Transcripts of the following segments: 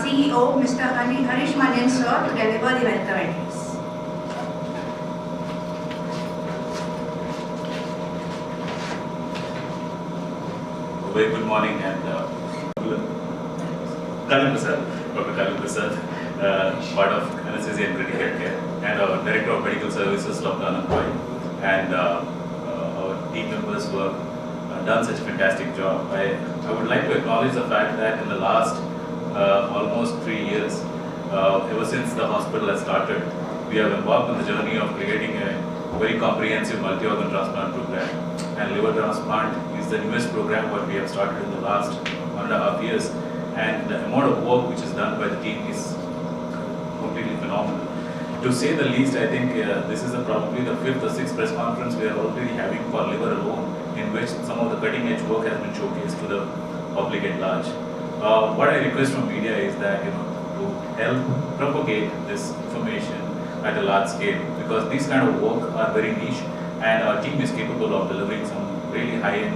CEO, Mr. Harish Manian, sir, to deliver the welcome address. Very good morning and Dr. Kalu Prasad, part of anesthesia and critical care, and our Director of Medical Services, Dr. Anand, and our team members who have done such a fantastic job. I would like to acknowledge the fact that in the last almost 3 years, ever since the hospital has started, we have embarked on the journey of creating a very comprehensive multi-organ transplant program. And liver transplant is the newest program what we have started in the last 1.5 years. And the amount of work which is done by the team is completely phenomenal. To say the least, I think this is probably the 5th or 6th press conference we are already having for liver alone, in which some of the cutting edge work has been showcased to the public at large. What I request from media is that to help propagate this information at a large scale, because these kind of work are very niche, and our team is capable of delivering some really high-end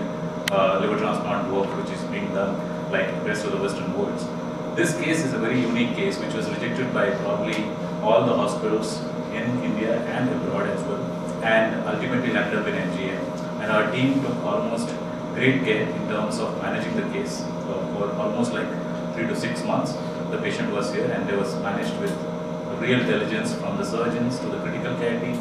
liver transplant work which is being done like the rest of the Western worlds. This case is a very unique case which was rejected by probably all the hospitals in India and abroad as well, and ultimately landed up in MGM. And our team took almost great care in terms of managing the case for almost like 3 to 6 months. The patient was here and it was managed with real diligence from the surgeons to the critical care team,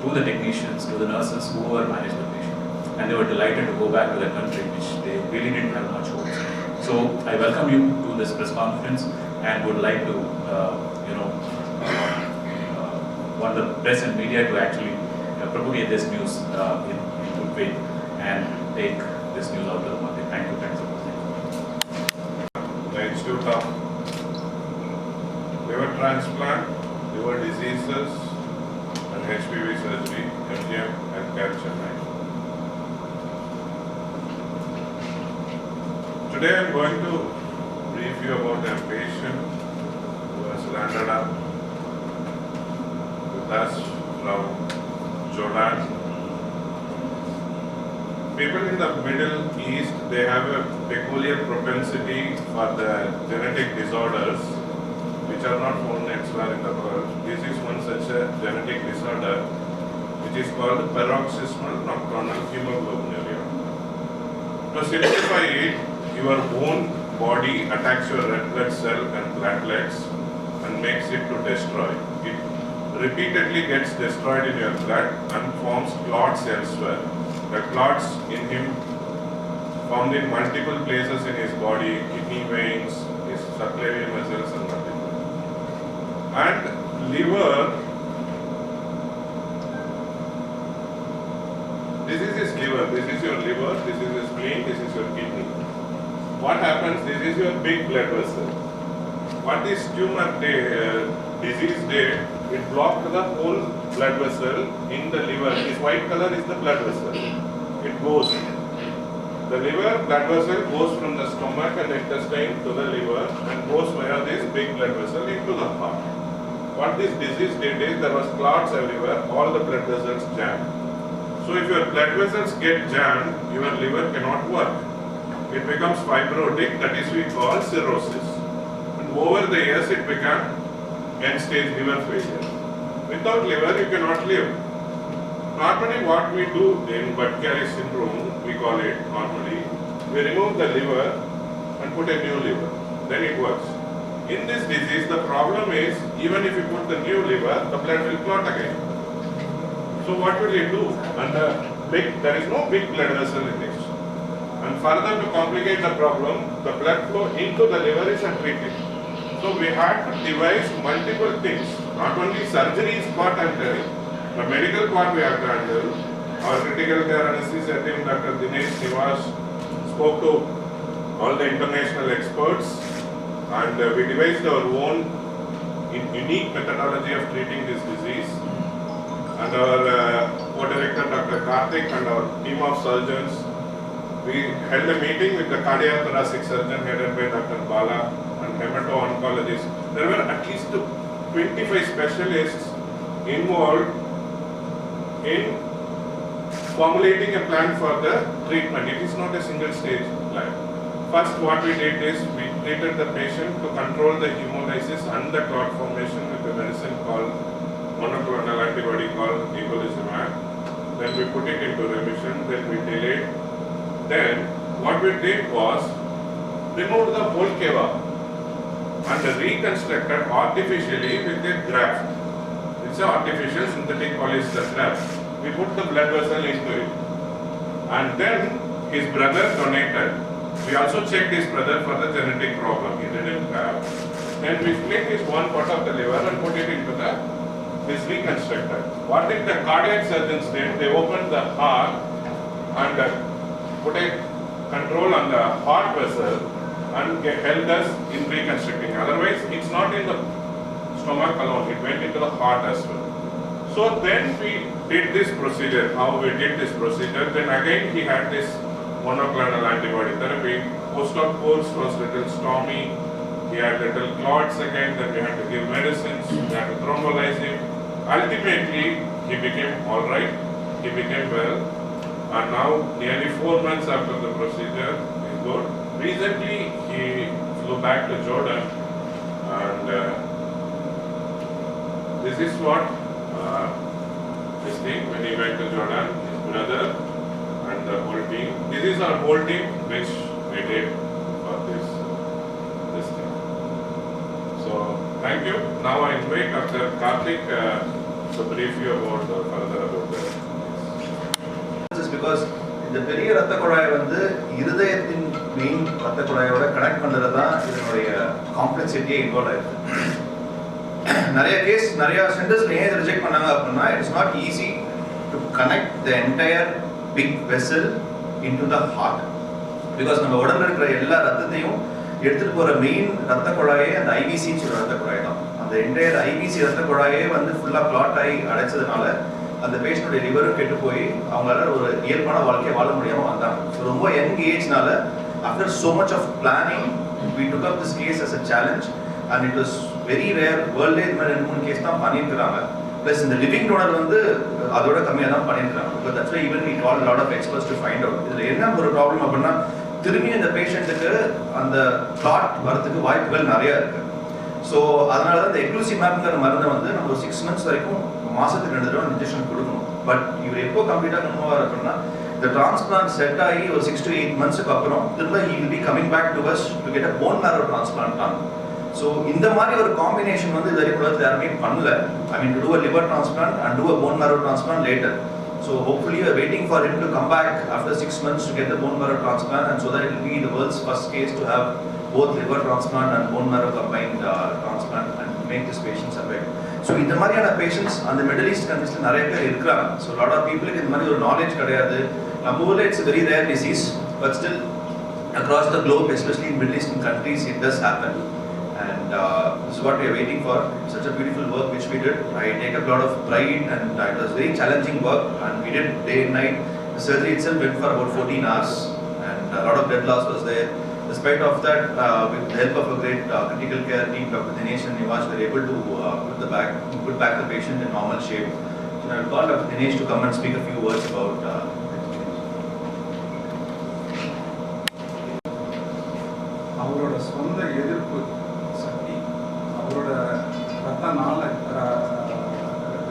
to the technicians, to the nurses who were managed the patient. And they were delighted to go back to their country, which they really didn't have much hopes. So I welcome you to this press conference and would like to, want the press and media to actually propagate this news in good faith and take this news out to the market. Thank you. Thanks so much. The Institute of Liver Transplant, Liver Diseases and HPV Surgery, MGM Healthcare Chennai. Today I am going to brief you about a patient who has landed up with us from Jordon. People in the Middle East, they have a peculiar propensity for the genetic disorders which are not found elsewhere in the world. This is one such a genetic disorder which is called paroxysmal nocturnal hemoglobinuria. To simplify it, your own body attacks your red blood cell and platelets and makes it to destroy. It repeatedly gets destroyed in your blood and forms clots elsewhere. The clots in him found in multiple places in his body, kidney veins, his subclavian vessels and multiple. And liver, this is his liver, this is your liver, this is his spleen, this is your kidney. What happens, this is your big blood vessel. What this tumor disease did, it blocked the whole blood vessel in the liver. This white color is the blood vessel. It goes. The liver blood vessel goes from the stomach and intestine to the liver and goes via this big blood vessel into the heart. What this disease did is there was clots everywhere, all the blood vessels jammed. So if your blood vessels get jammed, your liver cannot work. It becomes fibrotic, that is we call cirrhosis. And over the years it became end-stage liver failure. Without liver you cannot live. Normally what we do in Budd-Chiari syndrome, we call it normally, we remove the liver and put a new liver. Then it works. In this disease the problem is, even if you put the new liver, the blood will clot again. So what will you do? And there is no big blood vessel in this. And further to complicate the problem, the blood flow into the liver is untreated. So we had to devise multiple things. Not only surgery is part I am telling, the medical part we have to handle. Our critical care anesthesia team, Dr. Dinesh Nivas, spoke to all the international experts and we devised our own unique methodology of treating this disease. And our co-director Dr. Karthik and our team of surgeons, we held a meeting with the cardiothoracic surgeon headed by Dr. Bala and hemato-oncologist. There were at least 25 specialists involved in formulating a plan for the treatment. It is not a single stage plan. first what we did is we treated the patient to control the hemolysis and the clot formation with a medicine called monoclonal antibody called eculizumab. Then we put it into remission, then we delayed. Then what we did was removed the whole cava and reconstructed artificially with a graft. It's an artificial synthetic polyester graft. We put the blood vessel into it. And then his brother donated. We also checked his brother for the genetic problem. He didn't have. Then we split his one part of the liver and put it into this reconstructed. What did the cardiac surgeons did? They opened the heart and put a control on the heart vessel and held us in reconstructing. Otherwise, it's not in the stomach alone. It went into the heart as well. So then we did this procedure. How we did this procedure? Then again he had this monoclonal antibody therapy. Post-op course was little stormy. He had little clots again. Then we had to give medicines. We had to thrombolyze him. Ultimately, he became all right. He became well. And now, nearly 4 months after the procedure, he's good. Recently, he flew back to Jordon, and this is what this thing when he went to Jordan, his brother and the whole team. This is our whole team which we did for this thing. So thank you. Now I invite Dr. Karthik to brief you about further about this. This is because இந்த பெரிய ரத்த குழாயை வந்து இருதயத்தின் main ரத்த குழாயோட connect பண்ணுறது தான் இதனுடைய காம்ப்ளெக்சிட்டியே இன்வால்வ் ஆயிருக்கு. நிறைய சென்டர்ஸ்ல ஏன் ரிஜெக்ட் பண்ணாங்க அப்படின்னா it's not easy to connect the entire big vessel into the heart. Because நம்ம உடம்புல இருக்கிற எல்லா ரத்தத்தையும் எடுத்துட்டு போற மெயின் ரத்த குழாயே அந்த ஐவிசின்னு சொல்ற ரத்த குழாய் தான். அந்த என்டையர் ஐவிசி ரத்த குழாயே வந்து ஃபுல்லா கிளாட் ஆகி அடைச்சதுனால அந்த பேஷண்டோட லிவரும் கெட்டு போய் அவங்களால ஒரு இயல்பான வாழ்க்கையை வாழ முடியாம வந்தாங்க. ஸோ ரொம்ப யங் ஏஜ்னால after so much of planning we took up this case as a challenge and it was very rare. வேர்ல்ட்ல இந்த மாதிரி 2-3 கேஸ் தான் பண்ணியிருக்கிறாங்க. ப்ளஸ் இந்த லிவிங் டோனர் வந்து அதோட கம்மியாக தான் பண்ணியிருக்கிறாங்க. But that's why even we called a lot of experts to find out. இதில் என்ன ஒரு ப்ராப்ளம் அப்படின்னா திரும்பி இந்த பேஷண்ட்டுக்கு அந்த கிளாட் வரதுக்கு வாய்ப்புகள் நிறையா இருக்கு. ஸோ அதனால தான் இந்த எக்லூசிமேப்ங்கிற மருந்தை வந்து நம்ம ஒரு 6 months வரைக்கும் மாசத்துக்கு 2 தடவை இன்ஜெக்ஷன் கொடுக்கணும். பட் இவர் எப்போ கம்ப்ளீட்டாக கன்ஃபார்ம் இருக்குன்னா இந்த டிரான்ஸ்பிளான்ட் செட் ஆகி ஒரு 6 to 8 months அப்புறம் திரும்ப he will be coming back to us to get a bone marrow transplant done. So இந்த மாதிரி ஒரு காம்பினேஷன் வந்து இது வரைக்கும் உலகத்தில் யாருமே பண்ணல. I mean to do a liver transplant and do a bone marrow transplant later. So hopefully we are waiting for him to come back after 6 months to get the bone marrow transplant, and so that it will be the world's first case to have both liver transplant and bone marrow combined transplant and make this patient survive. So இந்த மாதிரியான patients அந்த middle east கண்ட்ரீஸ்ல நிறைய பேர் இருக்கிறாங்க. So lot of பீப்புளுக்கு இந்த மாதிரி ஒரு நாலேஜ் கிடையாது. நம்ம ஊரில் it's very rare disease, but still across the globe, especially in Middle Eastern countries, it does happen. And this is what we are waiting for. Such a beautiful work which we did. I take a lot of pride, and it was very challenging work, and we did day and night. The surgery itself went for about 14 hours, and a lot of blood loss was there. Despite of that, with the help of a great critical care team, Dr. Dinesh and Nivas were able to put back the patient in normal shape. So I will call Dr. Dinesh to come and speak a few words about அவரோட சொந்த எதிர்ப்பு சக்தி, அவரோட ரத்தனால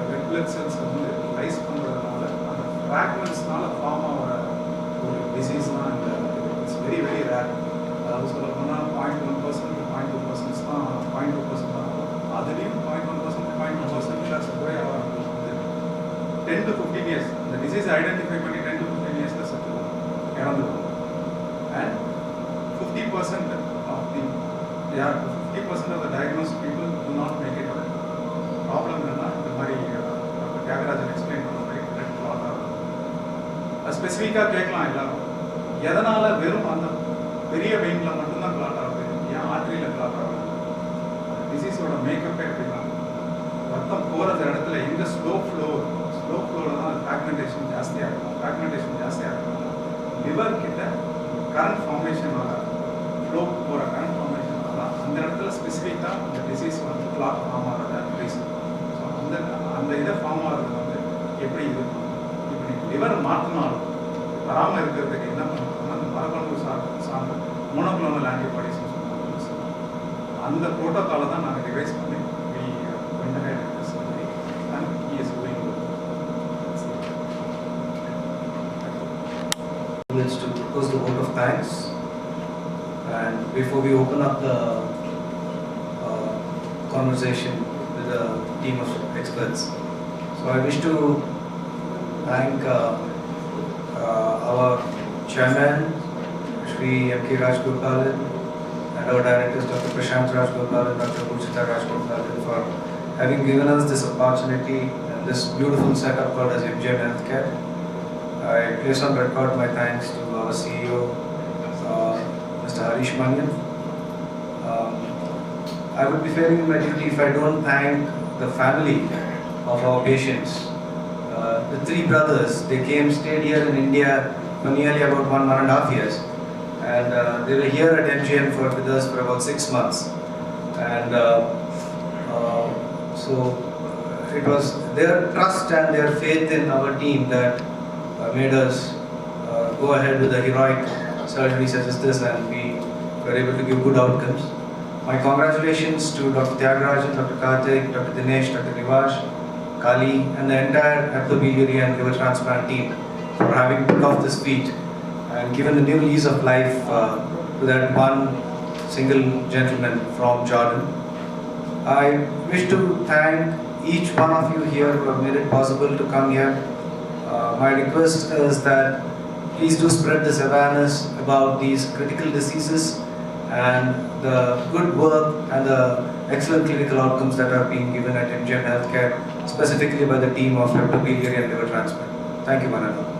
red blood cells வந்து rice பண்ணுறதுனால அந்த ஃப்ராக்மெண்ட்ஸ்னால form ஆகிற ஒரு டிசீஸ்னால் இந்த இட்ஸ் வெரி வெரி ரேர். அதாவது சொல்ல போனால் 0.1% to 0.2% தான் 0.2% தான் ஆகும். அதுலேயும் 0.1% to 0.2% செப்பரே ஆகிறவங்களுக்கு வந்து 10 to 15 years இந்த டிசீஸ் ஐடென்டிஃபை பண்ணி 10 to 15 yearsல செத்துருவாங்க, இறந்துருவாங்க. And 50% of the diagnosed people do not make it out. Problem என்னன்னா இந்த மாதிரி தியாகராஜன் எக்ஸ்பிளைன் பண்ண மாதிரி பிளட் கிளாட் ஆகும். அது ஸ்பெசிஃபிக்காக கேட்கலாம் எல்லாரும், எதனால் வெறும் அந்த பெரிய வெயினில் மட்டும்தான் கிளாட் ஆகுது, ஏன் ஆர்டரியில் கிளாட் ஆகுது? டிசீஸோட மேக்கப்பே அப்படிதான். ரத்தம் போகிற இடத்துல எங்கே ஸ்லோ ஃப்ளோவில் தான் ஃப்ராக்மெண்டேஷன் ஜாஸ்தியாக இருக்கும். ஃப்ராக்மெண்டேஷன் ஜாஸ்தியாக இருக்கும் லிவர் கிட்ட கரண்ட் ஃபார்மேஷனால ஃப்ளோ போகிற கரண்ட் ஃபார்மேஷனால அந்த இடத்துல ஸ்பெசிஃபிக்காக அந்த டிசீஸ் வந்து கிளாட் ஃபார்ம் ஆகிறத ரீசன். ஸோ அந்த இதை ஃபார்ம் ஆகிறது வந்து எப்படி இருக்கும்? இப்போ நீங்கள் லிவர் மாற்றினாலும் வராமல் இருக்கிறதுக்கு என்ன பண்ணணும்னா அந்த மரபணு சார்ந்த மோனோக்ளோனல் antibodies அந்த ப்ரோட்டோகாலை தான் நாங்கள் டிவைஸ் பண்ணி we went ahead with this surgery and he is doing good. Let's to propose the vote of thanks, and before we open up the conversation with the team of experts, so I wish to thank our chairman Shri M.K. Rajgopalan and our directors Dr. Prashant Rajgopalan, Dr. Pujita Rajgopalan for having given us this opportunity and this beautiful setup called as MGM Healthcare. I place on record my thanks to our CEO, Mr. Harish Manian. I would be failing in my duty if I don't thank the family of our patients. The three brothers, they stayed here in India for nearly about 1.5 years. And they were here at MGM with us for about 6 months. And so it was their trust and their faith in our team that made us go ahead with the heroic surgery such as this, and we were able to give good outcomes. My congratulations to Dr. Tyagarajan, Dr. Karthik, Dr. Dinesh, Dr. Nivash, Kali, and the entire hepatobiliary and liver transplant team for having put off this feat and given the new lease of life to that one single gentleman from Jordon. I wish to thank each one of you here who have made it possible to come here. My request is that please do spread this awareness about these critical diseases and the good work and the excellent clinical outcomes that are being given at MGM Healthcare, specifically by the team of hepatobiliary and liver transplant. Thank you, Manana.